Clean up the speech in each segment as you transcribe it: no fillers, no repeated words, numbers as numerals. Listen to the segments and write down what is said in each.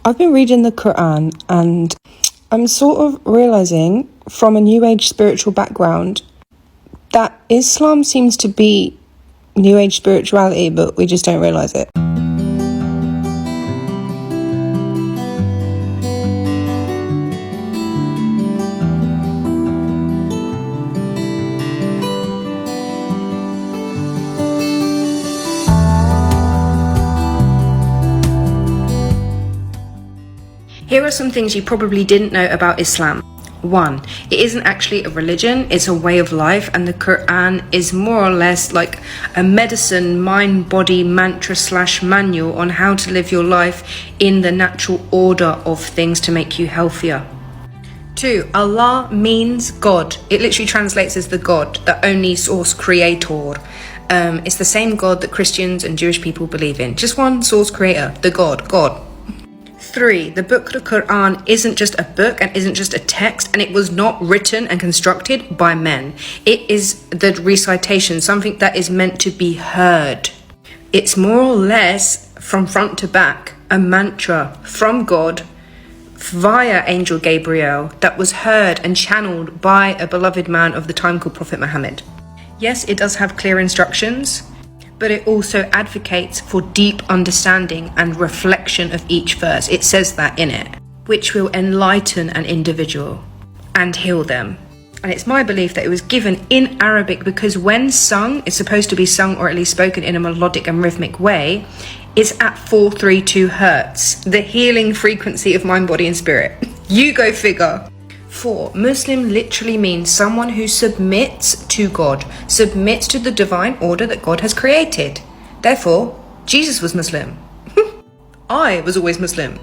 I've been reading the Qur'an and I'm sort of realising from a New Age spiritual background that Islam seems to be New Age spirituality, but we just don't realise it. Here are some things you probably didn't know about Islam. 1. It isn't actually a religion, it's a way of life, and the Qur'an is more or less like a medicine, mind-body mantra / manual on how to live your life in the natural order of things to make you healthier. 2. Allah means God. It literally translates as the God, the only source creator. It's the same God that Christians and Jewish people believe in. Just one source creator, the God. 3. The book, the Qur'an, isn't just a book and isn't just a text, and it was not written and constructed by men. It is the recitation, something that is meant to be heard. It's more or less, from front to back, a mantra from God via Angel Gabriel that was heard and channeled by a beloved man of the time called Prophet Muhammad. Yes, it does have clear instructions, but it also advocates for deep understanding and reflection of each verse. It says that in it, which will enlighten an individual and heal them. And it's my belief that it was given in Arabic because when sung, it's supposed to be sung or at least spoken in a melodic and rhythmic way, it's at 432 hertz, the healing frequency of mind, body and spirit. You go figure. 4. Muslim literally means someone who submits to God, submits to the divine order that God has created. Therefore, Jesus was Muslim. I was always Muslim.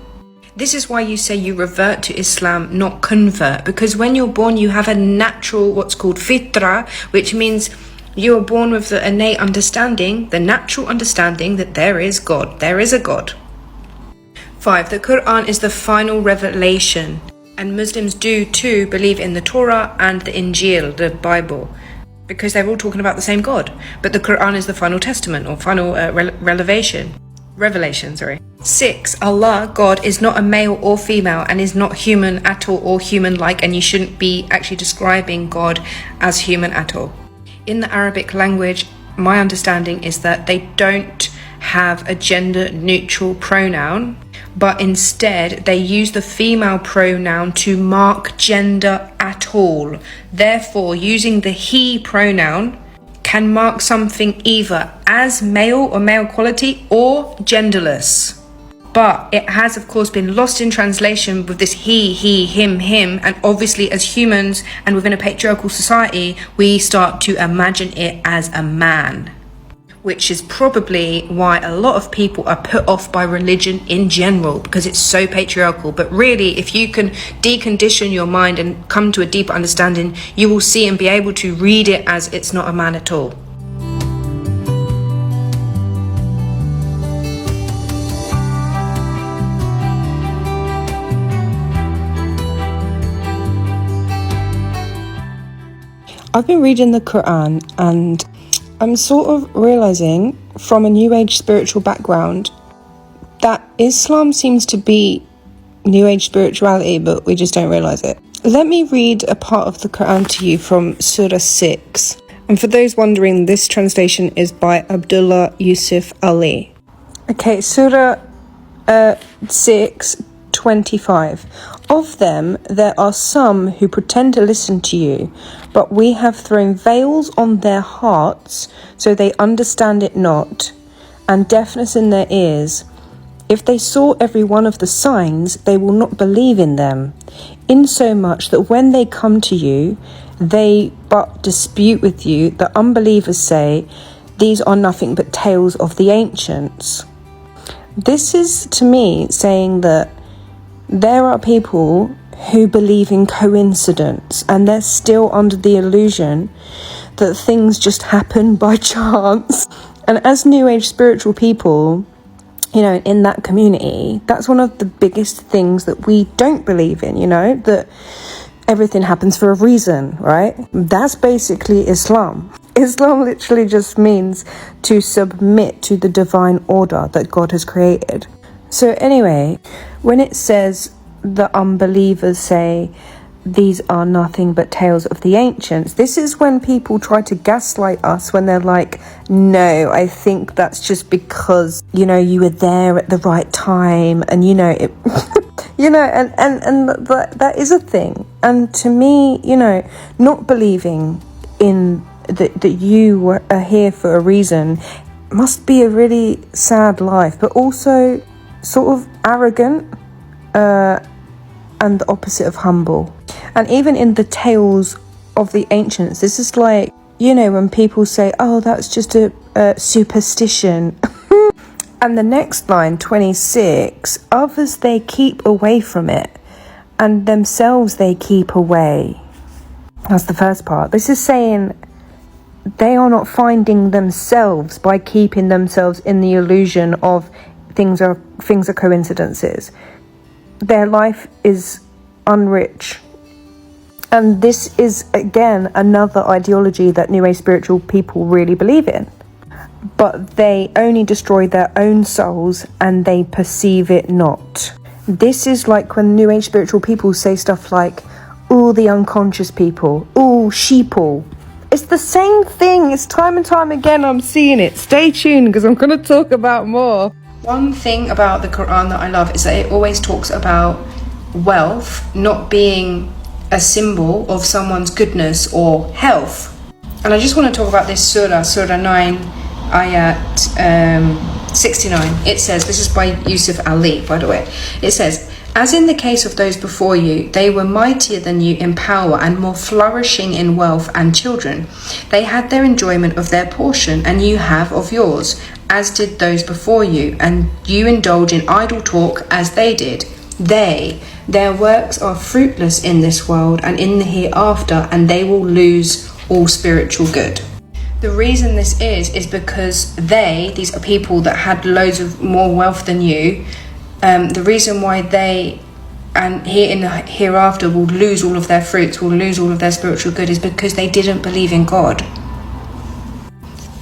This is why you say you revert to Islam, not convert, because when you're born you have a natural, what's called fitra, which means you are born with the innate understanding, the natural understanding that there is God, there is a God. 5. The Qur'an is the final revelation. And Muslims do too believe in the Torah and the Injil, the Bible, because they're all talking about the same God. But the Quran is the final testament or final revelation. 6. Allah, God, is not a male or female and is not human at all or human-like, and you shouldn't be actually describing God as human at all. In the Arabic language, my understanding is that they don't have a gender-neutral pronoun, but instead they use the female pronoun to mark gender at all. Therefore, using the he pronoun can mark something either as male or male quality or genderless. But it has of course been lost in translation with this he, him, and obviously as humans and within a patriarchal society, we start to imagine it as a man, which is probably why a lot of people are put off by religion in general, because it's so patriarchal. But really, if you can decondition your mind and come to a deeper understanding, you will see and be able to read it as it's not a man at all. I've been reading the Qur'an and I'm sort of realising from a New Age spiritual background that Islam seems to be New Age spirituality, but we just don't realise it. Let me read a part of the Qur'an to you from Surah 6. And for those wondering, this translation is by Abdullah Yusuf Ali. Okay, Surah 6:25. Of them there are some who pretend to listen to you, but we have thrown veils on their hearts so they understand it not, and deafness in their ears. If they saw every one of the signs, they will not believe in them, insomuch that when they come to you, they but dispute with you. The unbelievers say, these are nothing but tales of the ancients. This is to me saying that there are people who believe in coincidence and they're still under the illusion that things just happen by chance. And as New Age spiritual people, you know, in that community, that's one of the biggest things that we don't believe in, you know, that everything happens for a reason, right? That's basically Islam. Islam literally just means to submit to the divine order that God has created. So anyway, when it says the unbelievers say these are nothing but tales of the ancients, this is when people try to gaslight us when they're like, no, I think that's just because, you know, you were there at the right time, and you know it you know, and that is a thing. And to me, you know, not believing in that you are here for a reason must be a really sad life, but also sort of arrogant, and the opposite of humble. And even in the tales of the ancients, this is like, you know, when people say, oh, that's just a superstition. And the next line, 26, others they keep away from it, and themselves they keep away. That's the first part. This is saying they are not finding themselves by keeping themselves in the illusion of things are coincidences. Their life is unrich. And this is, again, another ideology that New Age spiritual people really believe in. But they only destroy their own souls and they perceive it not. This is like when New Age spiritual people say stuff like, oh, the unconscious people, oh, sheeple. It's the same thing. It's time and time again I'm seeing it. Stay tuned because I'm going to talk about more. One thing about the Quran that I love is that it always talks about wealth not being a symbol of someone's goodness or health. And I just want to talk about this Surah 9, ayat 69. It says, this is by Yusuf Ali, by the way. It says, as in the case of those before you, they were mightier than you in power and more flourishing in wealth and children. They had their enjoyment of their portion, and you have of yours, as did those before you, and you indulge in idle talk as they did. Their works are fruitless in this world and in the hereafter, and they will lose all spiritual good. The reason this is because these are people that had loads of more wealth than you. The reason why they, and here in the hereafter, will lose all of their fruits, will lose all of their spiritual good, is because they didn't believe in God.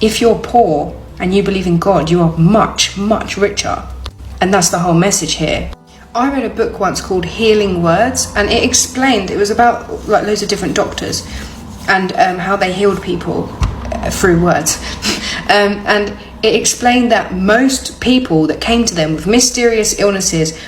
If you're poor and you believe in God, you are much, much richer. And that's the whole message here. I read a book once called Healing Words, and it explained, it was about like loads of different doctors and how they healed people through words. And it explained that most people that came to them with mysterious illnesses,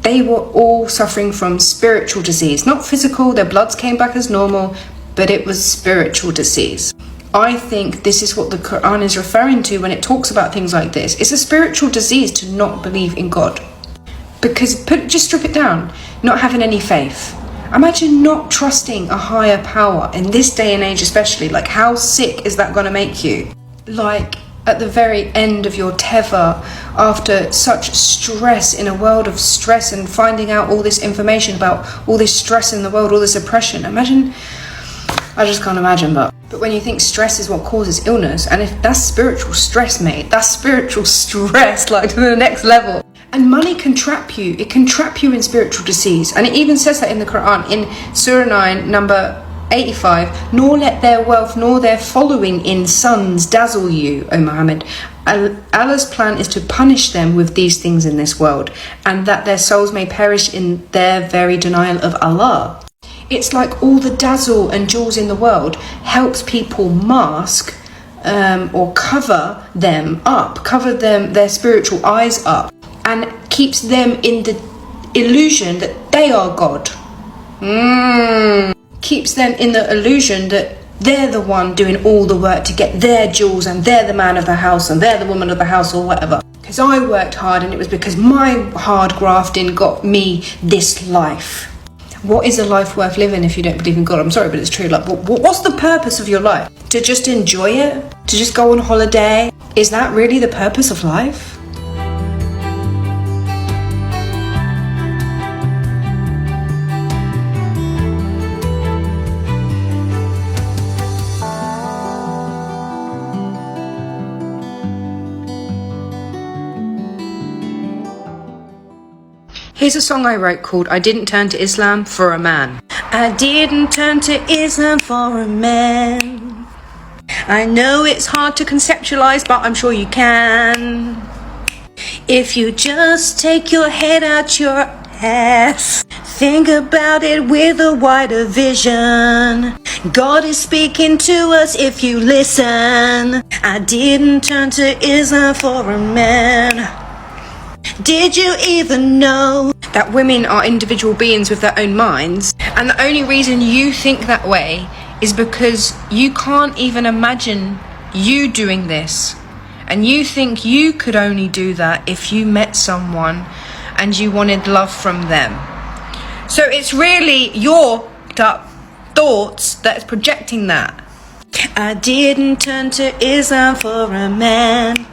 they were all suffering from spiritual disease, not physical. Their bloods came back as normal, but it was spiritual disease. I think this is what the Quran is referring to when it talks about things like this. It's a spiritual disease to not believe in God. Because just strip it down, not having any faith. Imagine not trusting a higher power in this day and age, especially. Like, how sick is that going to make you? Like, at the very end of your teva, after such stress, in a world of stress, and finding out all this information about all this stress in the world, all this oppression. Imagine, I just can't imagine. But when you think stress is what causes illness, and if that's spiritual stress, mate, that's spiritual stress, like to the next level. And money can trap you. It can trap you in spiritual disease. And it even says that in the Quran, in Surah 9, number 85, nor let their wealth nor their following in sons dazzle you, O Muhammad. Allah's plan is to punish them with these things in this world, and that their souls may perish in their very denial of Allah. It's like all the dazzle and jewels in the world helps people mask or cover them up, their spiritual eyes up, and keeps them in the illusion that they are God. Keeps them in the illusion that they're the one doing all the work to get their jewels, and they're the man of the house, and they're the woman of the house, or whatever. Because I worked hard, and it was because my hard grafting got me this life. What is a life worth living if you don't believe in God? I'm sorry, but it's true. Like, what's the purpose of your life? To just enjoy it? To just go on holiday? Is that really the purpose of life? Here's a song I wrote called I Didn't Turn to Islam for a Man. I didn't turn to Islam for a man. I know it's hard to conceptualize, but I'm sure you can. If you just take your head out your ass, think about it with a wider vision. God is speaking to us if you listen. I didn't turn to Islam for a man. Did you even know that women are individual beings with their own minds? And the only reason you think that way is because you can't even imagine you doing this. And you think you could only do that if you met someone and you wanted love from them. So it's really your thoughts that's projecting that. I didn't turn to Islam for a man.